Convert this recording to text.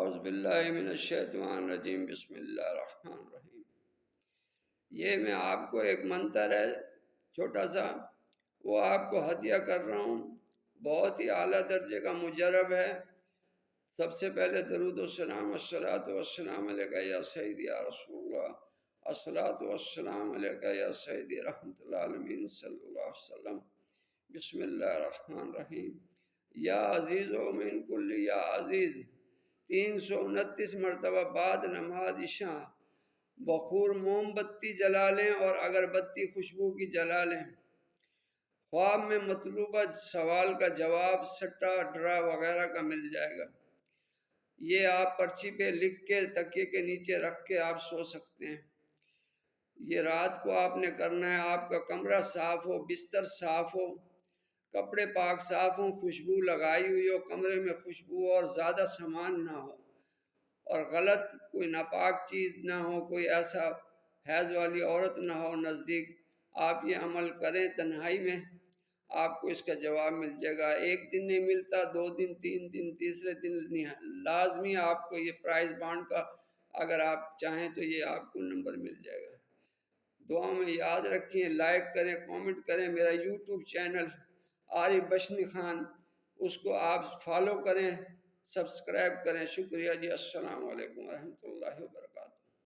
اعوذ باللہ من الشیطان الرجیم، بسم اللہ الرحمن الرحیم۔ یہ میں آپ کو ایک منتر ہے چھوٹا سا، وہ آپ کو ہدیہ کر رہا ہوں، بہت ہی اعلیٰ درجے کا مجرب ہے۔ سب سے پہلے درود و سلام، الصلاۃ والسلام علیکہ یا سیدی یا رسول اللہ، الصلاۃ والسلام علیکہ یا سیدی رحمۃ اللہ العالمین صلی اللہ علیہ وسلم۔ بسم اللہ الرحمن الرحیم۔ یا عزیز و من کل یا عزیز 329 مرتبہ بعد نماز عشاء بخور موم بتی جلا لیں اور اگربتی خوشبو کی جلا لیں۔ خواب میں مطلوبہ سوال کا جواب سٹا ڈرا وغیرہ کا مل جائے گا۔ یہ آپ پرچی پہ لکھ کے تکیے کے نیچے رکھ کے آپ سو سکتے ہیں۔ یہ رات کو آپ نے کرنا ہے۔ آپ کا کمرہ صاف ہو، بستر صاف ہو، کپڑے پاک صاف ہوں، خوشبو لگائی ہوئی ہو، کمرے میں خوشبو اور زیادہ سامان نہ ہو، اور غلط کوئی ناپاک چیز نہ ہو، کوئی ایسا حیض والی عورت نہ ہو نزدیک۔ آپ یہ عمل کریں تنہائی میں، آپ کو اس کا جواب مل جائے گا۔ ایک دن نہیں ملتا، 2 دن، 3 دن، تیسرے دن لازمی آپ کو یہ پرائز بانڈ کا، اگر آپ چاہیں تو یہ آپ کو نمبر مل جائے گا۔ دعا میں یاد رکھیں، لائک کریں، کامنٹ کریں۔ میرا یوٹیوب چینل عارف بشنی خان، اس کو آپ فالو کریں، سبسکرائب کریں۔ شکریہ جی، السلام علیکم ورحمۃ اللہ وبرکاتہ۔